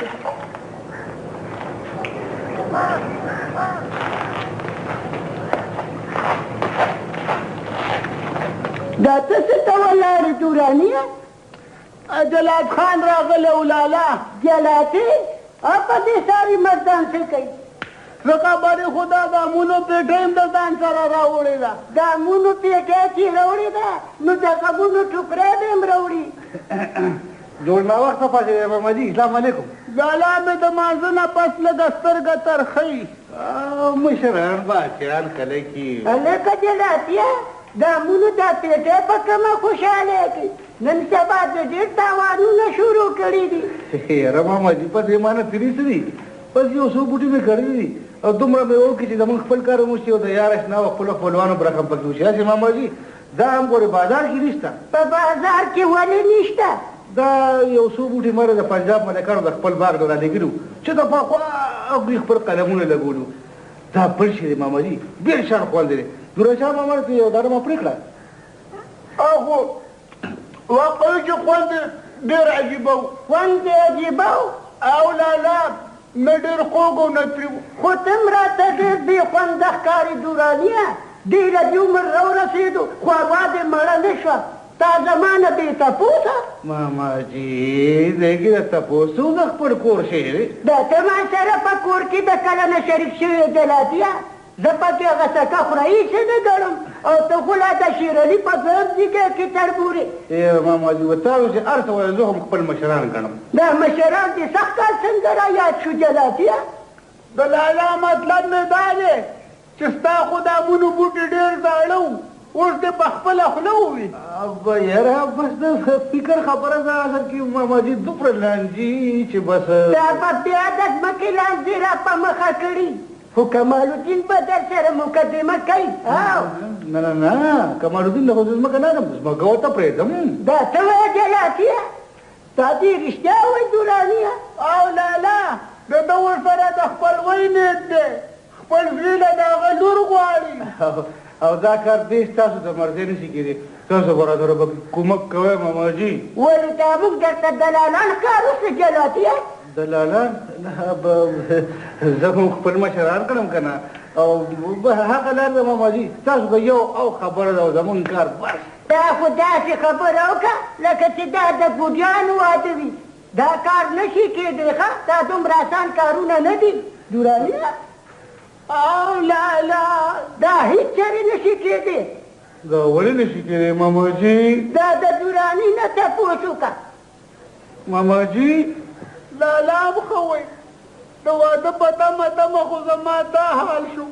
دا ته څه ته ولاړې دورانیه؟ جلات خان راغلی ولالا جلاتې په دې ساري مردان څه کوي؟ زه خبرې خو دا د امونو پیټۍ هم د ځان سره راوړې ده. د امونو پیټۍ چې راوړې ده نو د غمونو ټوکرۍ به هم راوړي. جوړ ناوخته پاڅېدی محمدي. اسلام علیکم. لالا مې د مانځه نه پس لږه سترګه ترخوي. مشران باچیان کله کې هلکه جلاتیه د امونو دا پیټۍ په کومه خوشحاله کړي. نن سبا د ډېر تاوانونه شروع کړي دي. یاره محمدي په دې مانه تېرې څه دي؟ بس یو څو بوټي مې کړي دي او دومره مې وکړي چې زموږ خپل کار هم وشي او د یار اشنا او خپلو خپلوانو به رقم پکې وشي. هسې محمدي دا هم ګورې بازار کې نشته. په بازار کې ولې نشته؟ دا یو څو بوټي مره د پنجاب ملکانو د خپل باغ نه رالېږلي چې د پخوا هغوی خپل قلمونه لګولي. دا بل شی دی محمدي ډېر شان خوند دی. نورشاه محمد ته یو دانه ما پرې کړه. خو واقعي چې خوند ډېر عجیبه و. خوند یې عجیبه و او لالا مې ډېر خوږ او نتري و. خو ته هم راته ډېر بې خونده ښکاري دورانیه. ډېره دې عمر راورسېدو ښوروا دې مړه نه شوه. تا زما نه بې تپوسه. ماماجي دیکې د تپوسو د خپل کور شی دی. دا ته ما سره په کور کې د کله نه شریک شوې جلاتیه. زه پکې هغه سکه خورایي څه نه ګڼم او ته خو لا د شېرعلي په ځمځکه کې تربورې. ماماجي وتاوې چې هر څه وایي زه هم خپل مشران ګڼم. دا مشران دې سخت کال څنګه را یاد شو جلاتیه؟ د لالا مطلب مې دا دی چې ستا خو د امونو بوټي ډېر زاړه وو اوس دې په خپله خوله ووي. یاره بس د فکر خبره ده اصل کې ماماجي دومره لانجي چې بس دا به بیا د ځمکې لانجې را په مخه کړي. خو کمال الدین به در سره مقدمه کوي. نه نه نه کمال الدین له خو زه ځمکه نه اخلم ځمکه ورته پرېږدم. دا څه وایې جلاتیه؟ تا دې رښتیا وایي دورانیه؟ او لالا د ده ورسره د خپلوۍ نیت دی. خپل زوی له د هغه لور غواړي. او دا کار دې ستاسو د مرضۍ نشي کېدی. تاسو به راسره به کومک کوئ ماماجي. ولې دا موږ درته دلالان ښکارو څه جلاتیه؟ دلالان زه هم خپل مشران کړم که نه او هغه لار ده ماماجي. تاسو به یو او خبره ده او زمونږ کار بس. دا خو داسې خبره وکړه لکه چې دا د بوډیانو واده وي. دا کار نشي کېدی ښه. دا دومره اسان کارونه نه دي دورانیه. او لالا دا هیڅ چېرې نشي کېدی. دا ولې نشي کېدی ماماجي؟ دا د دوراني نه تپوس وکړه. ماماجي لالا هم ښه وایي د واده په تمه تمه خو زما دا حال شو.